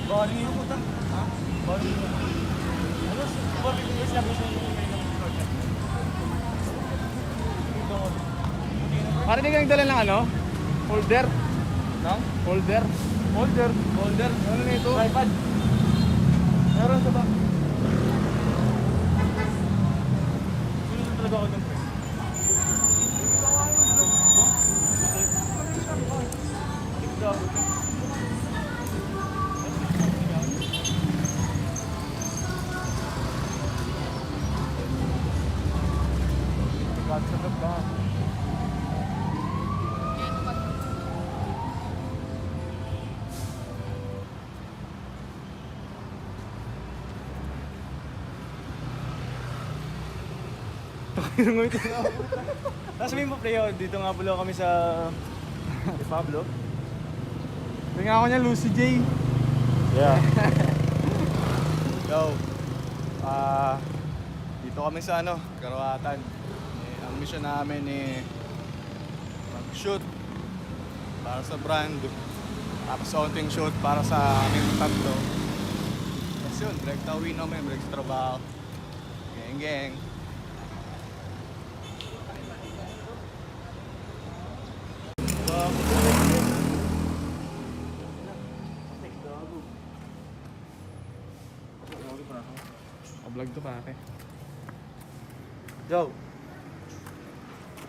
Bawal yung puta. Ha? Bawal yung puta. Ano? Bawal yung establish na yung Para di ka nagdala ng ano? Holder? Nang? Holder? Holder. Holder. Ano na ito? Tripod. Meron sa ba? Sunod talaga ako dun, pre. Sagot ka. Sasabihin mo, pre, dito nga pala kami sa Pablo. Tingnan ako niya, Lucy J. Yeah. Yo. Dito kami sa ano, Karawatan. Ang mission namin mag-shoot para sa brand. Tapos onting shoot para sa aming tatlo. Tapos yun, direct uwi namin, direct sa trabaho. Geng geng. Vlog to pare. Joe.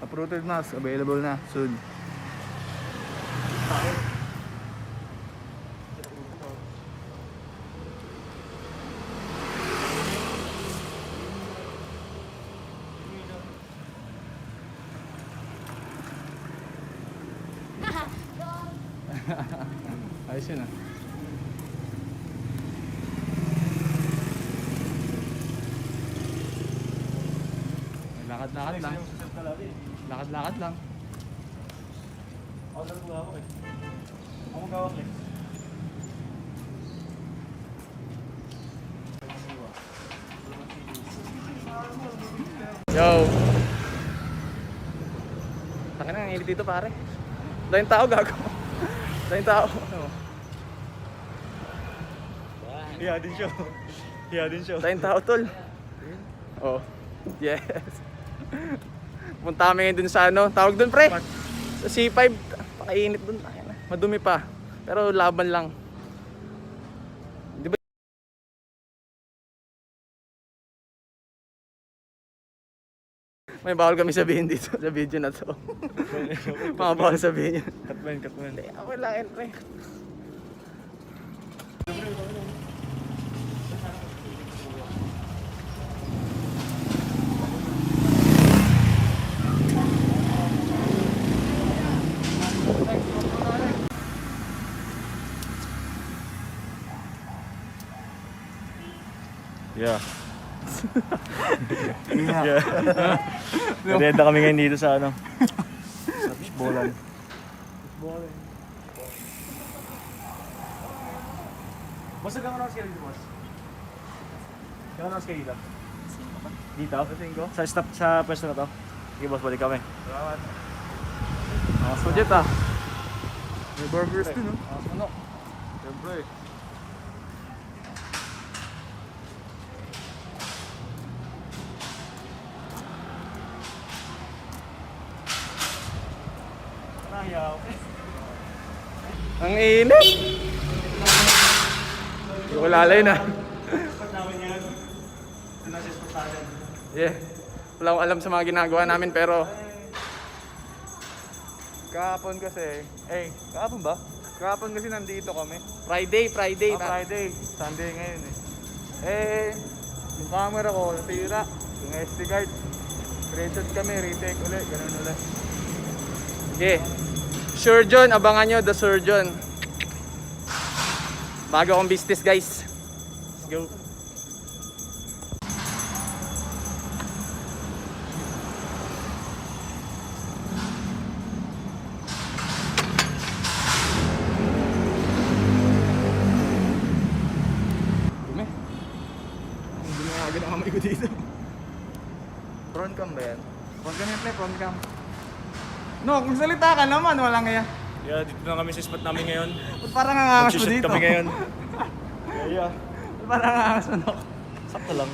Uprooted mask available na soon. Ayos yun ah. Lakad-lakad lang. Lakad-lakad lang. Ako lang ako eh. Ako magawak eh. Yo! Taka na, ang init dito pare. Daming tao gago. Daming tao. Ano? Hiya din siya. Hiya din siya. Daming tao tol. Oh. Yes. Punta kami dun sa ano, tawag dun pre. Sa C5, pakainit dun. Madumi pa. Pero laban lang. Di ba? May bawal kami sabihin dito sa video na to. Mga bawal sabihin yun. Katman, katman. Hindi, ako lang yun pre. Yeah. Yeah. Nagdenda kami ngayon dito sa ano. Sa fishbowlan. Boss, hanggang oras kayo dito, boss? Hanggang oras kayo dito? Dito? Sa stop sa pwesto na to? Sige, boss, balik kami. Salamat. Mga sujet ah. May burgers din oh. Ano? Siyempre. Nahiyaw. Ang init! Hindi ko lalay na. Spot namin yan. Ito na si spot natin. Yeah. Wala akong alam sa mga ginagawa namin pero kahapon kasi, kahapon ba? Kahapon kasi nandito kami. Friday. Friday. Sunday ngayon yung camera ko nasira. Yung SD card. Reset kami, retake ulit, ganun ulit. Okay. Surgeon, abangan nyo, the surgeon. Bago akong business guys. Let's go. Dumi. Hindi na agad ang kamay ko dito. Front cam ba yan? Front cam yan, pre, front cam. No, kung salita ka naman, walang kaya. Yeah, dito na kami sa spot namin ngayon. Ba't parang nangangas mo Mag-shoot dito? kami ngayon. Yeah. Parang angas manok. Sakto lang.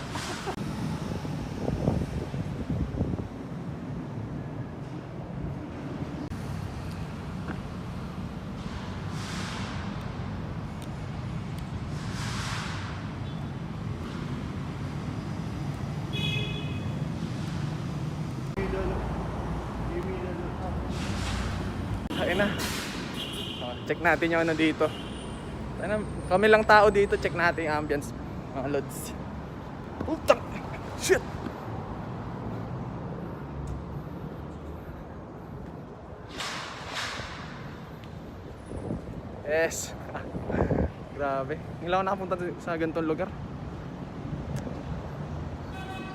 Ayun na. Check natin yung ano dito. Kami lang tao dito, check natin yung ambience, mga lods. Putang! Shit! Yes! Grabe. Ngayon lang ako nakapunta sa ganitong lugar.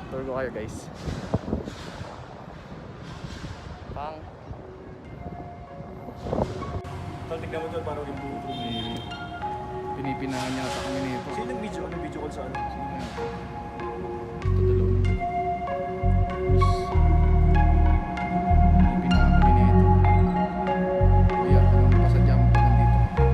Tour ko kayo guys. Pang. Tol, tignan mo doon, parang yung buo. Pinipinahan niya ata kami nito. Sino yung video? Ano yung video call sa ano? Tutulong. Pinipinahan kami nito. Kuya, anong pasadya mo pa nandito?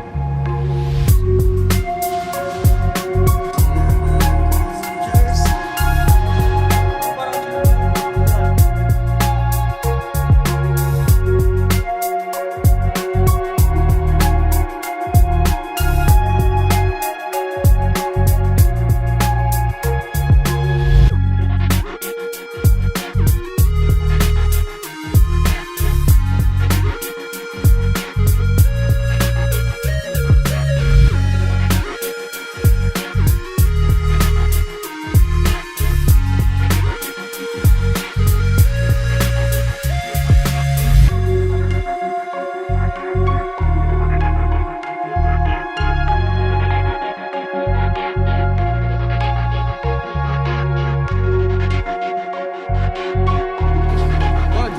God!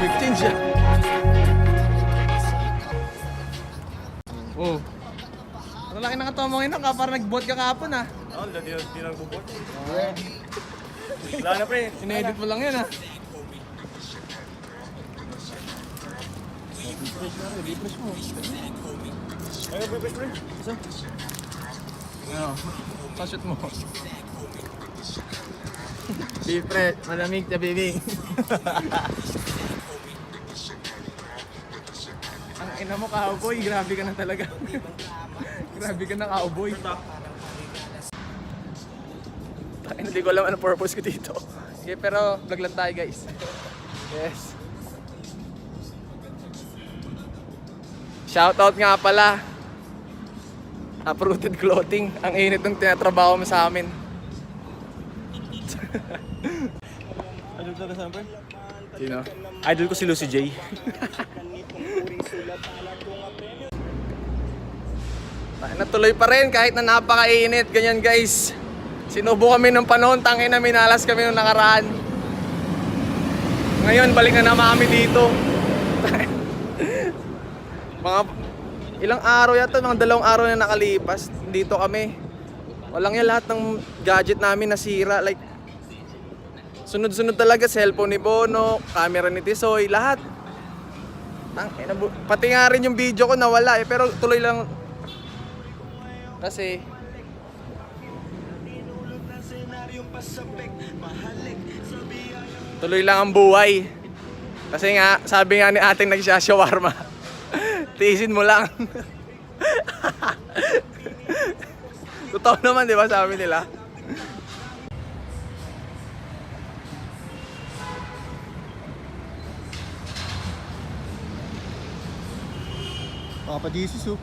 Nag-change siya. Oh. Ang laki ng katawan mo ngayon ka, parang nag-bot ka kahapon ah. Oo, di nagbubot. Wala na pre. Sinedit mo lang yan ah. Ayun, pre, pre. Isa. Ano? Pashoot mo. Siyempre, malamig na baby. Ang ina mo cowboy, grabe ka na talaga. Grabe ka na cowboy. Hindi ko alam ano purpose ko dito. Okay, pero vlog lang tayo guys. Yes. Shoutout nga pala. Uprooted Clothing. Ang init ng tinatrabaho mo sa amin. Ano talaga saan pre? Sino? Idol ko si Lucy J. Natuloy pa rin kahit na napakainit. Ganyan guys. Sinubo kami ng panahon. Tangin na minalas kami nung nakaraan. Ngayon balik na naman kami dito. Mga ilang araw yata, mga 2 araw na nakalipas. Dito kami. Walang yan, lahat ng gadget namin nasira. Like, sunod-sunod talaga. Cellphone ni Bono, camera ni Tisoy, lahat. Pati nga rin yung video ko nawala eh. Pero tuloy lang. Kasi tuloy lang ang buhay. Kasi nga, sabi nga ni ating nagsashawarma, tiisin mo lang. Totoo naman, di ba, sabi nila? Papa Jesus oh.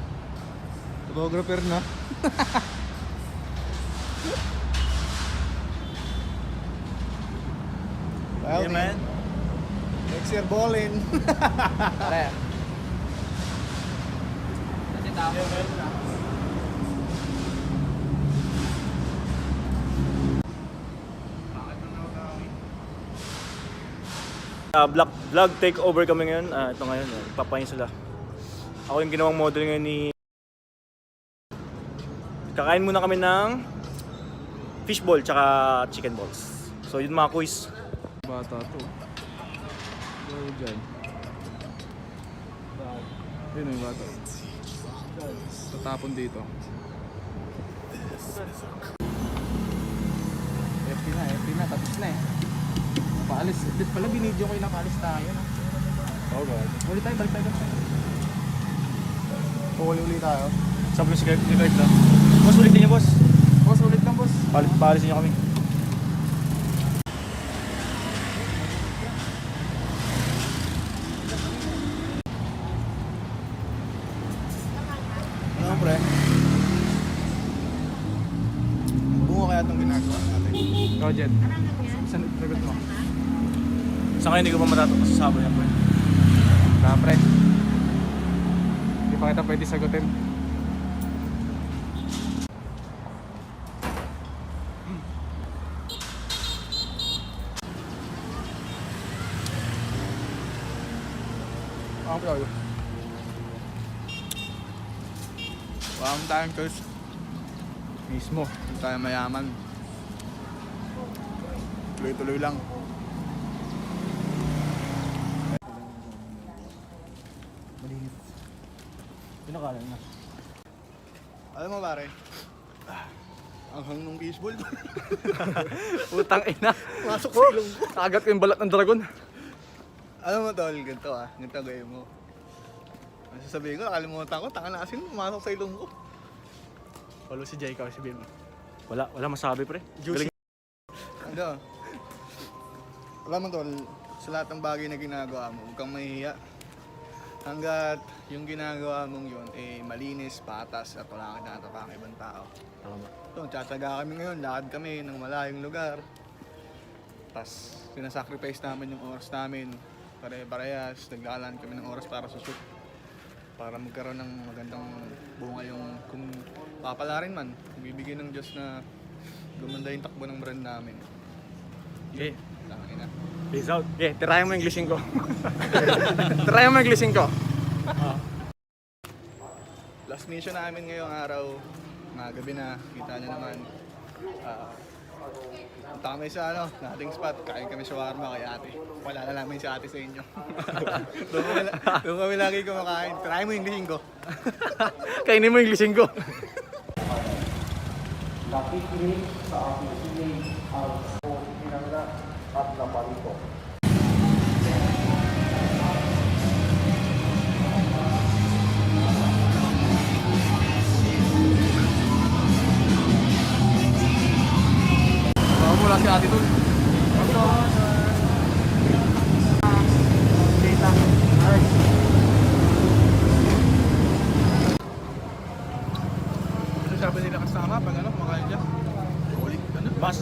Photographer na. Well, Yeah, man. next year ballin. Pare. Vlog takeover kami ngayon. Ito ngayon, papayin sila. Ako yung ginawang model ngayon ni... Kakain muna kami ng fishball tsaka chicken balls. So yun mga quiz. Bata to. Ano dyan? Yun yung bata. tatapon dito. FP na, tapos na eh. Paalis, dit pala binidyo ko yung napaalis tayo, no? Oh god. Ulit tayo, balik tayo. Uli tayo. Sabi ko si Kurt na. Boss, ulitin niyo boss. Boss, ulit lang boss. Paalisin niyo kami. Ano pre? Bunga kaya itong ginagawa natin. Roger. Saan nagot mo? Sa ngayon hindi ko pa masasabi yan, boy. Pre. Hindi pa kita pwede sagutin. Ako tayo. Walang tayong choice. Mismo. Hindi tayo mayaman. Tuloy-tuloy lang. Malinit. Pinakalan na. Alam mo pare, ang hang nung baseball. Putang ina. Masok sa ilong ko. Kagat ko yung balat ng dragon. Alam mo tol, ganito ganito gawin mo. Ang sasabihin ko, nakalimutan ko, tanga na asin, pumasok sa ilong ko. Follow si Jay, ikaw si Bill. Wala masabi, pre. Juicy. Ano? Alam mo tol, sa lahat ng bagay na ginagawa mo, huwag kang mahihiya. Hanggat yung ginagawa mong yun, malinis, patas, at wala kang tinatapang ibang tao. Tama. Ito, tsatsaga kami ngayon, lakad kami ng malayong lugar. Tapos, sinasacrifice namin yung oras namin. Pare-parehas, naglalaan kami ng oras para sa shoot. Para magkaroon ng magandang bunga yung, kung papala rin man, kung bibigyan ng Diyos na gumanda yung takbo ng brand namin. Okay. Tangina. Peace out. Okay, tirayan mo yung Englishing ko. Tirayan mo yung Englishing ko. Last mission namin ngayong araw, mga gabi na, kita nyo naman. Punta kami sa dating spot, kain kami shawarma kay ate. Wala na namin si ate sa inyo. doon kami lagi kumakain. Try mo yung Englishing ko. Kainin mo yung Englishing ko. nakikinig sa aking sinig ang po pinanganak at naparito. Bawa mo lang si ate doon. Ano sabi nila kasama pag kumakain dyan? Ulit, ano? Mas.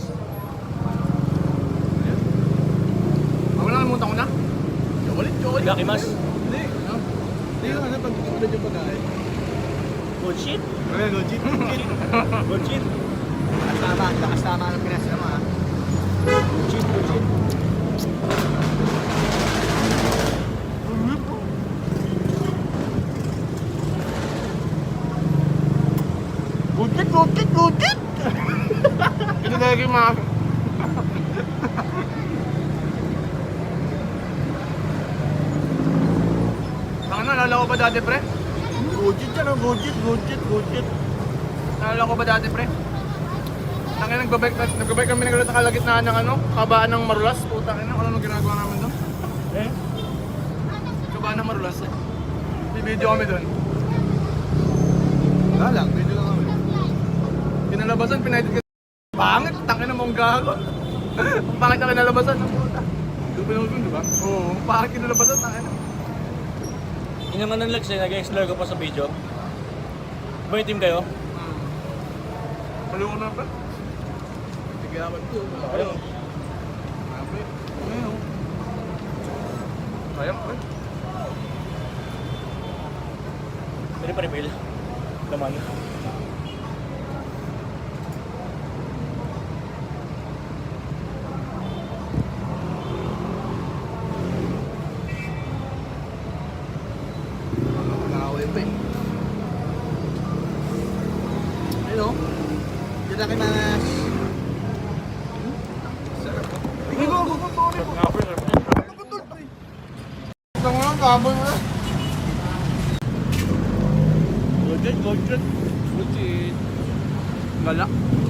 Ako lang, namunta ko na. Ulit. Gaki mas. Hindi, Hindi yung pag ulit yung pagkain. Good shit. Okay, legit. Good shit. Lakas tama ng Pinas naman. Good shit. Gudit! Ito talaga yung mga... Nalala ko ba dati, pre? Gujit yan ang gujit. Nalala ko ba dati, pre? Tangin, nagbabike kami ng kalagitnaan ng kabaan ng Marulas. Putang ina, ano ginagawa namin doon? Eh? Kabaan ng Marulas. May video kami doon. Wala lang, medyo lang kami. Kinalabasan, pinahidit ka. Pangit, tangin na mong gago. Ang pangit na kinalabasan. Ang puta. Dupin, di ba? Oo, ang pangit kinalabasan, tangin na. Yung naman ng Lex nag-explore ko pa sa video. Ba yung team kayo? Malungo na, pre. Sige naman ko. Kayo. Sayang, pre. Pwede pa refill. Laman. Nakakaulit pa eh. Ayun o. Diyan na kay Manas. Tingin ko. Ito mo lang, kabol mo na. Good shit. Gala.